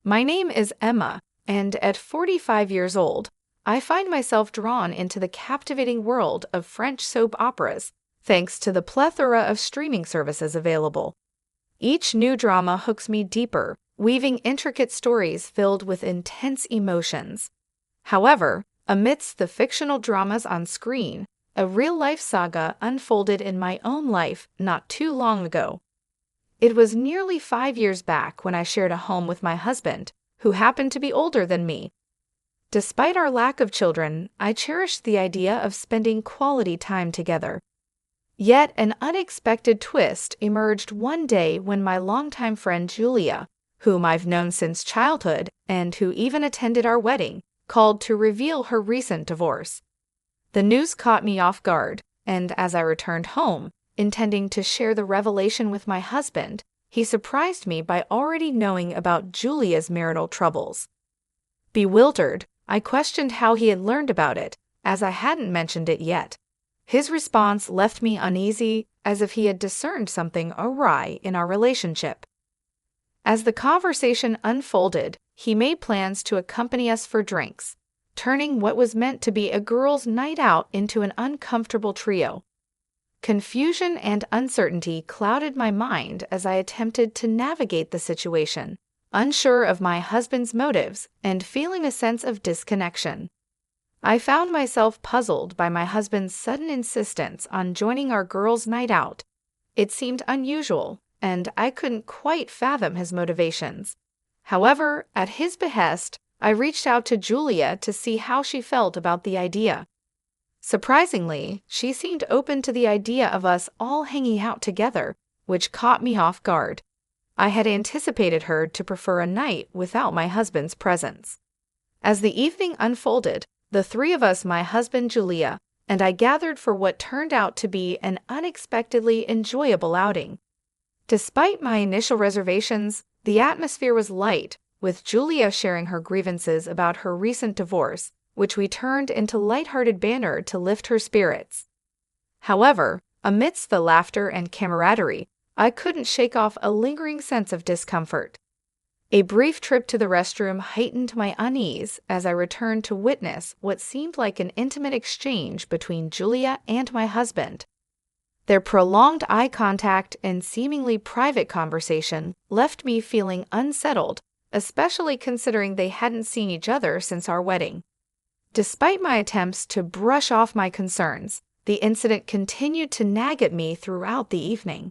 My name is Emma, and at 45 years old, I find myself drawn into the captivating world of French soap operas, thanks to the plethora of streaming services available. Each new drama hooks me deeper, weaving intricate stories filled with intense emotions. However, amidst the fictional dramas on screen, a real-life saga unfolded in my own life not too long ago. It was nearly 5 years back when I shared a home with my husband, who happened to be older than me. Despite our lack of children, I cherished the idea of spending quality time together. Yet an unexpected twist emerged one day when my longtime friend Julia, whom I've known since childhood and who even attended our wedding, called to reveal her recent divorce. The news caught me off guard, and as I returned home, intending to share the revelation with my husband, he surprised me by already knowing about Julia's marital troubles. Bewildered, I questioned how he had learned about it, as I hadn't mentioned it yet. His response left me uneasy, as if he had discerned something awry in our relationship. As the conversation unfolded, he made plans to accompany us for drinks, turning what was meant to be a girls' night out into an uncomfortable trio. Confusion and uncertainty clouded my mind as I attempted to navigate the situation, unsure of my husband's motives and feeling a sense of disconnection. I found myself puzzled by my husband's sudden insistence on joining our girls' night out. It seemed unusual, and I couldn't quite fathom his motivations. However, at his behest, I reached out to Julia to see how she felt about the idea. Surprisingly, she seemed open to the idea of us all hanging out together, which caught me off guard. I had anticipated her to prefer a night without my husband's presence. As the evening unfolded, the three of us, my husband, Julia, and I gathered for what turned out to be an unexpectedly enjoyable outing. Despite my initial reservations, the atmosphere was light, with Julia sharing her grievances about her recent divorce, which we turned into lighthearted banter to lift her spirits. However, amidst the laughter and camaraderie, I couldn't shake off a lingering sense of discomfort. A brief trip to the restroom heightened my unease as I returned to witness what seemed like an intimate exchange between Julia and my husband. Their prolonged eye contact and seemingly private conversation left me feeling unsettled, especially considering they hadn't seen each other since our wedding. Despite my attempts to brush off my concerns, the incident continued to nag at me throughout the evening.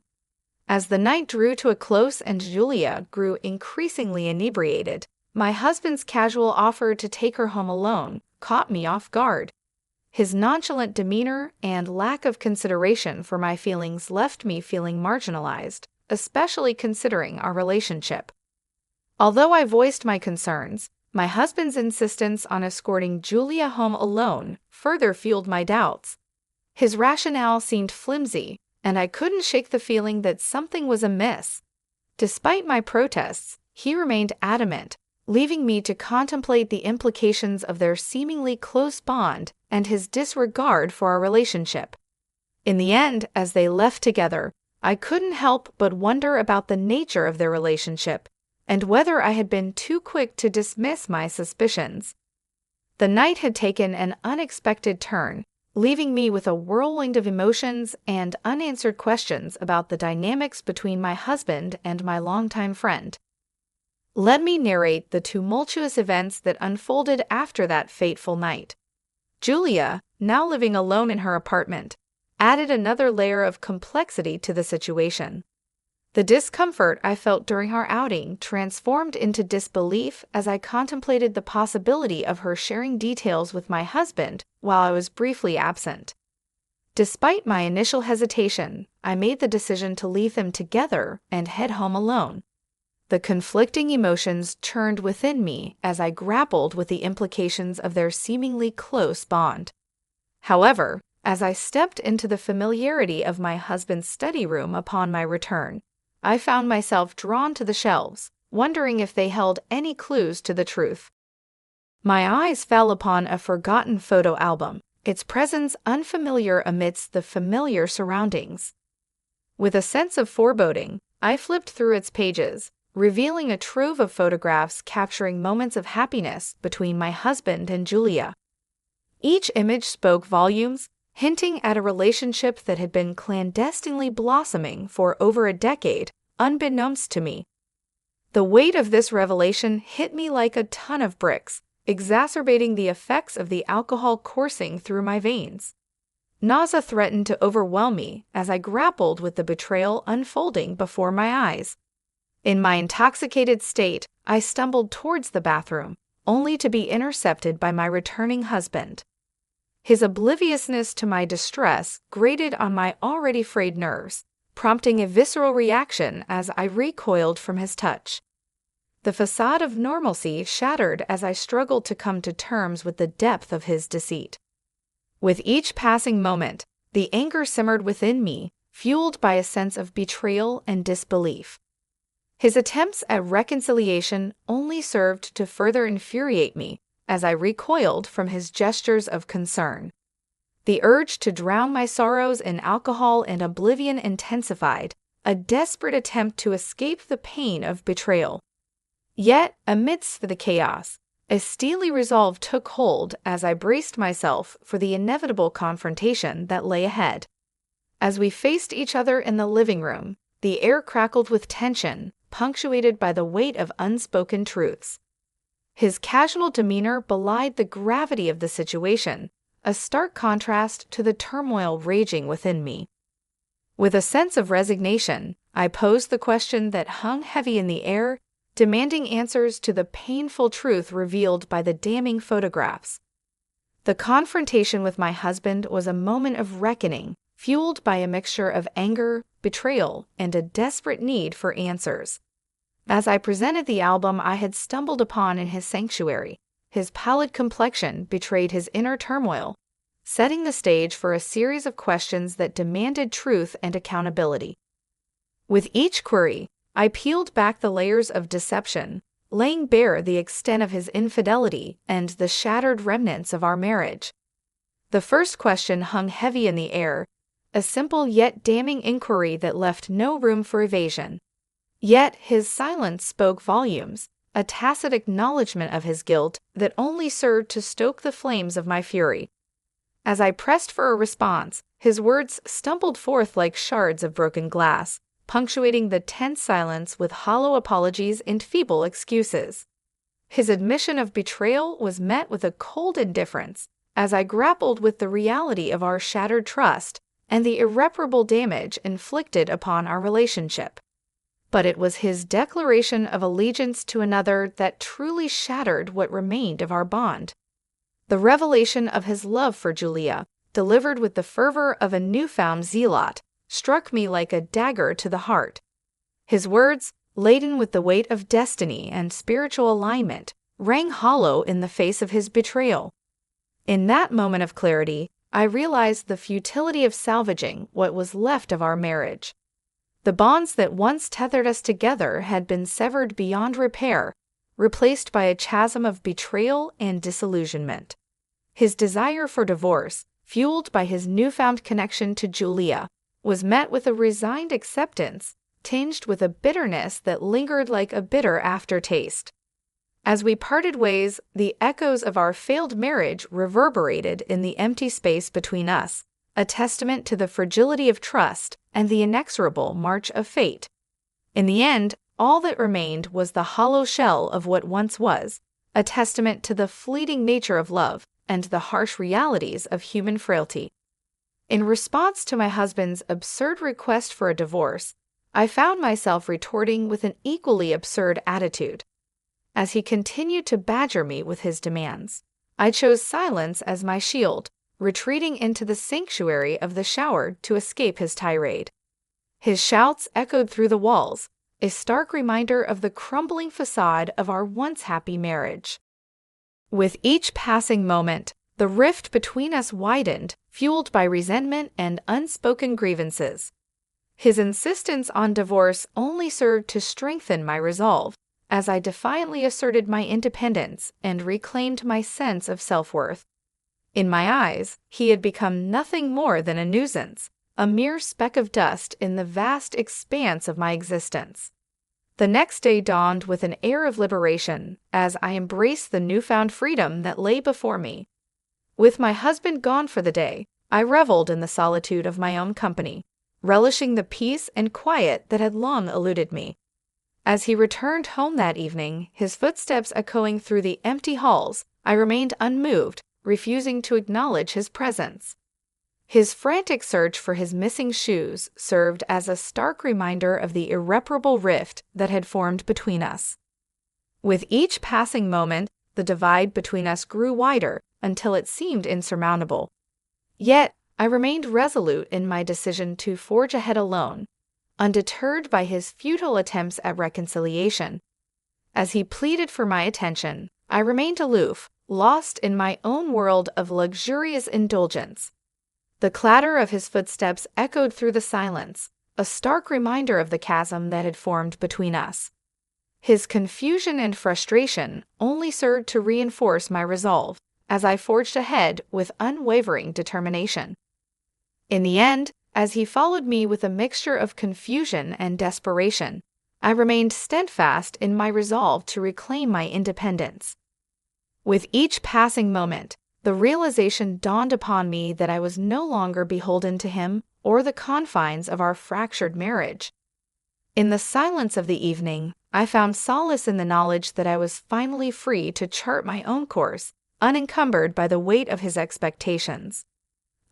As the night drew to a close and Julia grew increasingly inebriated, my husband's casual offer to take her home alone caught me off guard. His nonchalant demeanor and lack of consideration for my feelings left me feeling marginalized, especially considering our relationship. Although I voiced my concerns, my husband's insistence on escorting Julia home alone further fueled my doubts. His rationale seemed flimsy, and I couldn't shake the feeling that something was amiss. Despite my protests, he remained adamant, leaving me to contemplate the implications of their seemingly close bond and his disregard for our relationship. In the end, as they left together, I couldn't help but wonder about the nature of their relationship and whether I had been too quick to dismiss my suspicions. The night had taken an unexpected turn, leaving me with a whirlwind of emotions and unanswered questions about the dynamics between my husband and my longtime friend. Let me narrate the tumultuous events that unfolded after that fateful night. Julia, now living alone in her apartment, added another layer of complexity to the situation. The discomfort I felt during our outing transformed into disbelief as I contemplated the possibility of her sharing details with my husband while I was briefly absent. Despite my initial hesitation, I made the decision to leave them together and head home alone. The conflicting emotions churned within me as I grappled with the implications of their seemingly close bond. However, as I stepped into the familiarity of my husband's study room upon my return, I found myself drawn to the shelves, wondering if they held any clues to the truth. My eyes fell upon a forgotten photo album, its presence unfamiliar amidst the familiar surroundings. With a sense of foreboding, I flipped through its pages, revealing a trove of photographs capturing moments of happiness between my husband and Julia. Each image spoke volumes, hinting at a relationship that had been clandestinely blossoming for over a decade, unbeknownst to me. The weight of this revelation hit me like a ton of bricks, exacerbating the effects of the alcohol coursing through my veins. Nausea threatened to overwhelm me as I grappled with the betrayal unfolding before my eyes. In my intoxicated state, I stumbled towards the bathroom, only to be intercepted by my returning husband. His obliviousness to my distress grated on my already frayed nerves, prompting a visceral reaction as I recoiled from his touch. The facade of normalcy shattered as I struggled to come to terms with the depth of his deceit. With each passing moment, the anger simmered within me, fueled by a sense of betrayal and disbelief. His attempts at reconciliation only served to further infuriate me as I recoiled from his gestures of concern. The urge to drown my sorrows in alcohol and oblivion intensified, a desperate attempt to escape the pain of betrayal. Yet, amidst the chaos, a steely resolve took hold as I braced myself for the inevitable confrontation that lay ahead. As we faced each other in the living room, the air crackled with tension, punctuated by the weight of unspoken truths. His casual demeanor belied the gravity of the situation, a stark contrast to the turmoil raging within me. With a sense of resignation, I posed the question that hung heavy in the air, demanding answers to the painful truth revealed by the damning photographs. The confrontation with my husband was a moment of reckoning, fueled by a mixture of anger, betrayal, and a desperate need for answers. As I presented the album I had stumbled upon in his sanctuary, his pallid complexion betrayed his inner turmoil, setting the stage for a series of questions that demanded truth and accountability. With each query, I peeled back the layers of deception, laying bare the extent of his infidelity and the shattered remnants of our marriage. The first question hung heavy in the air, a simple yet damning inquiry that left no room for evasion. Yet his silence spoke volumes, a tacit acknowledgement of his guilt that only served to stoke the flames of my fury. As I pressed for a response, his words stumbled forth like shards of broken glass, punctuating the tense silence with hollow apologies and feeble excuses. His admission of betrayal was met with a cold indifference as I grappled with the reality of our shattered trust and the irreparable damage inflicted upon our relationship. But it was his declaration of allegiance to another that truly shattered what remained of our bond. The revelation of his love for Julia, delivered with the fervor of a newfound zealot, struck me like a dagger to the heart. His words, laden with the weight of destiny and spiritual alignment, rang hollow in the face of his betrayal. In that moment of clarity, I realized the futility of salvaging what was left of our marriage. The bonds that once tethered us together had been severed beyond repair, replaced by a chasm of betrayal and disillusionment. His desire for divorce, fueled by his newfound connection to Julia, was met with a resigned acceptance, tinged with a bitterness that lingered like a bitter aftertaste. As we parted ways, the echoes of our failed marriage reverberated in the empty space between us, a testament to the fragility of trust and the inexorable march of fate. In the end, all that remained was the hollow shell of what once was, a testament to the fleeting nature of love and the harsh realities of human frailty. In response to my husband's absurd request for a divorce, I found myself retorting with an equally absurd attitude. As he continued to badger me with his demands, I chose silence as my shield, retreating into the sanctuary of the shower to escape his tirade. His shouts echoed through the walls, a stark reminder of the crumbling facade of our once happy marriage. With each passing moment, the rift between us widened, fueled by resentment and unspoken grievances. His insistence on divorce only served to strengthen my resolve, as I defiantly asserted my independence and reclaimed my sense of self-worth. In my eyes, he had become nothing more than a nuisance, a mere speck of dust in the vast expanse of my existence. The next day dawned with an air of liberation as I embraced the newfound freedom that lay before me. With my husband gone for the day, I reveled in the solitude of my own company, relishing the peace and quiet that had long eluded me. As he returned home that evening, his footsteps echoing through the empty halls, I remained unmoved, refusing to acknowledge his presence. His frantic search for his missing shoes served as a stark reminder of the irreparable rift that had formed between us. With each passing moment, the divide between us grew wider until it seemed insurmountable. Yet, I remained resolute in my decision to forge ahead alone, undeterred by his futile attempts at reconciliation. As he pleaded for my attention, I remained aloof, lost in my own world of luxurious indulgence. The clatter of his footsteps echoed through the silence, a stark reminder of the chasm that had formed between us. His confusion and frustration only served to reinforce my resolve as I forged ahead with unwavering determination. In the end, as he followed me with a mixture of confusion and desperation, I remained steadfast in my resolve to reclaim my independence. With each passing moment, the realization dawned upon me that I was no longer beholden to him or the confines of our fractured marriage. In the silence of the evening, I found solace in the knowledge that I was finally free to chart my own course, unencumbered by the weight of his expectations.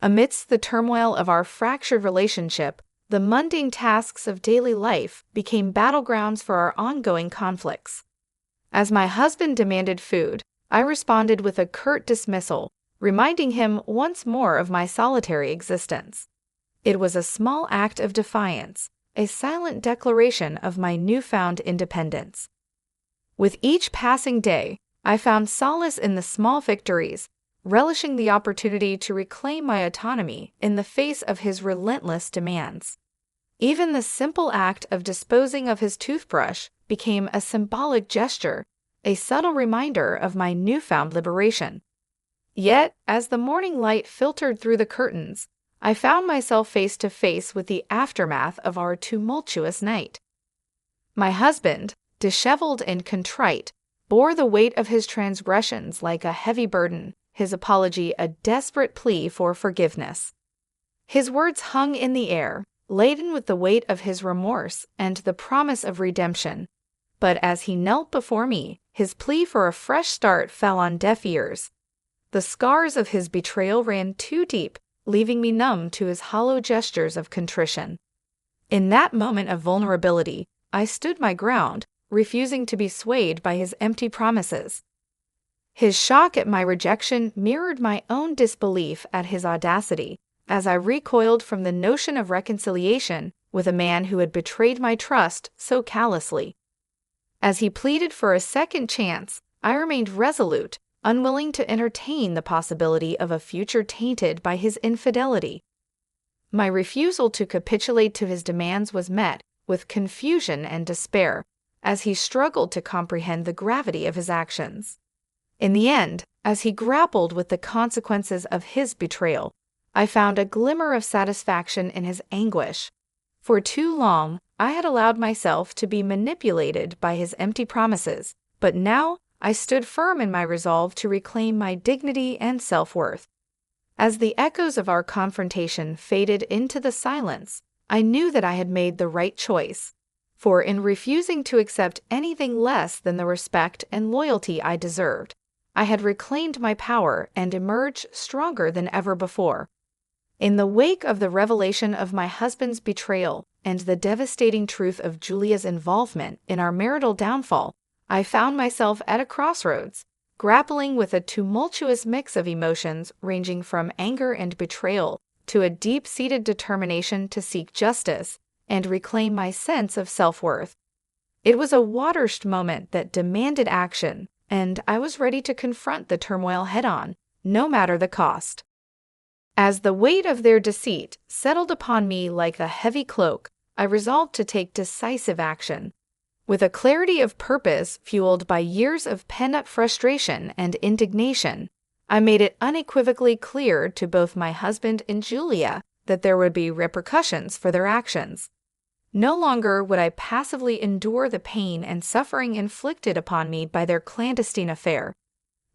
Amidst the turmoil of our fractured relationship, the mundane tasks of daily life became battlegrounds for our ongoing conflicts. As my husband demanded food, I responded with a curt dismissal, reminding him once more of my solitary existence. It was a small act of defiance, a silent declaration of my newfound independence. With each passing day, I found solace in the small victories, relishing the opportunity to reclaim my autonomy in the face of his relentless demands. Even the simple act of disposing of his toothbrush became a symbolic gesture, a subtle reminder of my newfound liberation. Yet, as the morning light filtered through the curtains, I found myself face to face with the aftermath of our tumultuous night. My husband, disheveled and contrite, bore the weight of his transgressions like a heavy burden, his apology a desperate plea for forgiveness. His words hung in the air, laden with the weight of his remorse and the promise of redemption. But as he knelt before me, his plea for a fresh start fell on deaf ears. The scars of his betrayal ran too deep, leaving me numb to his hollow gestures of contrition. In that moment of vulnerability, I stood my ground, refusing to be swayed by his empty promises. His shock at my rejection mirrored my own disbelief at his audacity, as I recoiled from the notion of reconciliation with a man who had betrayed my trust so callously. As he pleaded for a second chance, I remained resolute, unwilling to entertain the possibility of a future tainted by his infidelity. My refusal to capitulate to his demands was met with confusion and despair, as he struggled to comprehend the gravity of his actions. In the end, as he grappled with the consequences of his betrayal, I found a glimmer of satisfaction in his anguish. For too long, I had allowed myself to be manipulated by his empty promises, but now I stood firm in my resolve to reclaim my dignity and self-worth. As the echoes of our confrontation faded into the silence, I knew that I had made the right choice. For in refusing to accept anything less than the respect and loyalty I deserved, I had reclaimed my power and emerged stronger than ever before. In the wake of the revelation of my husband's betrayal and the devastating truth of Julia's involvement in our marital downfall, I found myself at a crossroads, grappling with a tumultuous mix of emotions ranging from anger and betrayal to a deep-seated determination to seek justice and reclaim my sense of self-worth. It was a watershed moment that demanded action, and I was ready to confront the turmoil head-on, no matter the cost. As the weight of their deceit settled upon me like a heavy cloak, I resolved to take decisive action. With a clarity of purpose fueled by years of pent-up frustration and indignation, I made it unequivocally clear to both my husband and Julia that there would be repercussions for their actions. No longer would I passively endure the pain and suffering inflicted upon me by their clandestine affair.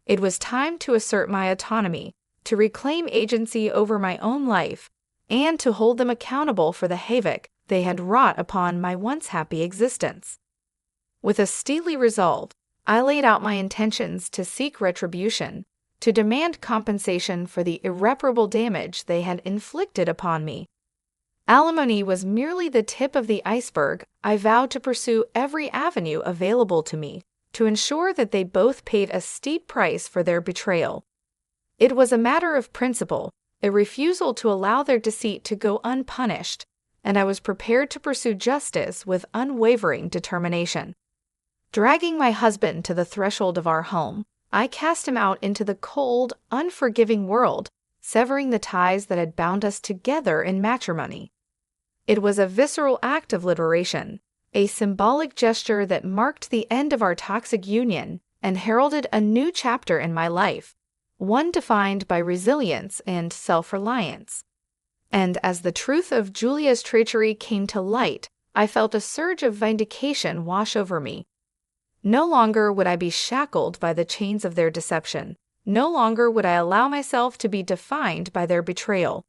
It was time to assert my autonomy, to reclaim agency over my own life, and to hold them accountable for the havoc they had wrought upon my once happy existence. With a steely resolve, I laid out my intentions to seek retribution, to demand compensation for the irreparable damage they had inflicted upon me. Alimony was merely the tip of the iceberg. I vowed to pursue every avenue available to me to ensure that they both paid a steep price for their betrayal. It was a matter of principle, a refusal to allow their deceit to go unpunished, and I was prepared to pursue justice with unwavering determination. Dragging my husband to the threshold of our home, I cast him out into the cold, unforgiving world, severing the ties that had bound us together in matrimony. It was a visceral act of liberation, a symbolic gesture that marked the end of our toxic union and heralded a new chapter in my life, one defined by resilience and self-reliance. And as the truth of Julia's treachery came to light, I felt a surge of vindication wash over me. No longer would I be shackled by the chains of their deception. No longer would I allow myself to be defined by their betrayal.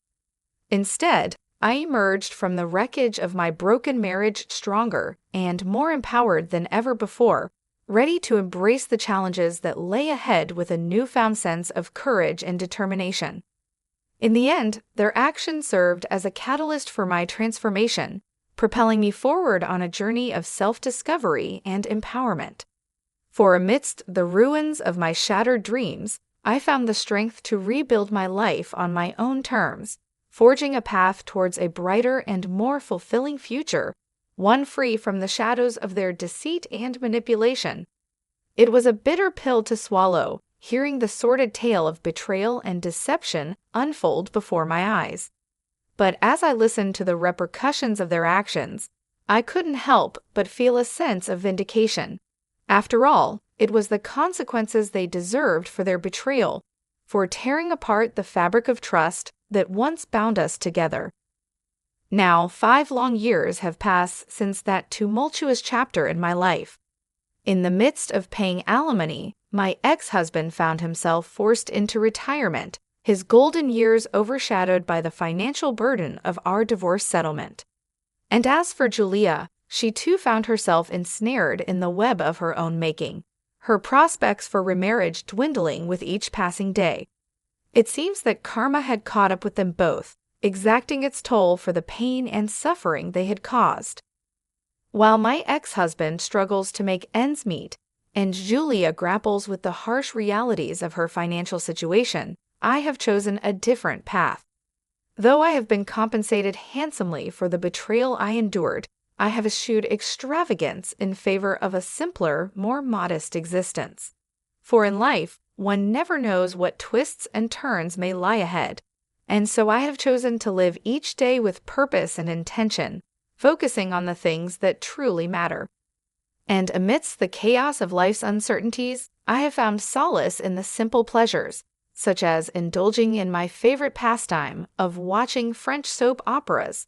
Instead, I emerged from the wreckage of my broken marriage stronger and more empowered than ever before, ready to embrace the challenges that lay ahead with a newfound sense of courage and determination. In the end, their action served as a catalyst for my transformation, propelling me forward on a journey of self-discovery and empowerment. For amidst the ruins of my shattered dreams, I found the strength to rebuild my life on my own terms, forging a path towards a brighter and more fulfilling future, one free from the shadows of their deceit and manipulation. It was a bitter pill to swallow, hearing the sordid tale of betrayal and deception unfold before my eyes. But as I listened to the repercussions of their actions, I couldn't help but feel a sense of vindication. After all, it was the consequences they deserved for their betrayal, for tearing apart the fabric of trust that once bound us together. Now, 5 long years have passed since that tumultuous chapter in my life. In the midst of paying alimony, my ex-husband found himself forced into retirement, his golden years overshadowed by the financial burden of our divorce settlement. And as for Julia, she too found herself ensnared in the web of her own making, her prospects for remarriage dwindling with each passing day. It seems that karma had caught up with them both, exacting its toll for the pain and suffering they had caused. While my ex-husband struggles to make ends meet, and Julia grapples with the harsh realities of her financial situation, I have chosen a different path. Though I have been compensated handsomely for the betrayal I endured, I have eschewed extravagance in favor of a simpler, more modest existence. For in life, one never knows what twists and turns may lie ahead, and so I have chosen to live each day with purpose and intention, focusing on the things that truly matter. And amidst the chaos of life's uncertainties, I have found solace in the simple pleasures, such as indulging in my favorite pastime of watching French soap operas.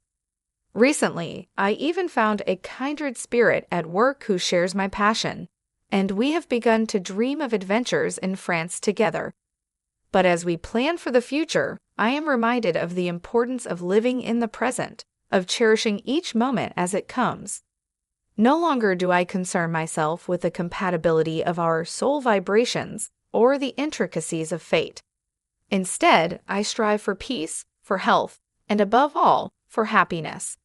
Recently, I even found a kindred spirit at work who shares my passion, and we have begun to dream of adventures in France together. But as we plan for the future, I am reminded of the importance of living in the present, of cherishing each moment as it comes. No longer do I concern myself with the compatibility of our soul vibrations or the intricacies of fate. Instead, I strive for peace, for health, and above all, for happiness.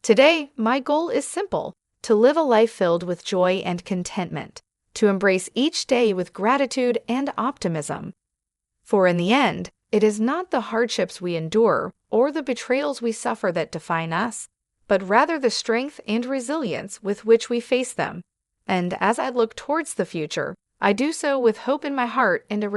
Today, my goal is simple: to live a life filled with joy and contentment, to embrace each day with gratitude and optimism. For in the end, it is not the hardships we endure or the betrayals we suffer that define us, but rather the strength and resilience with which we face them. And as I look towards the future, I do so with hope in my heart and a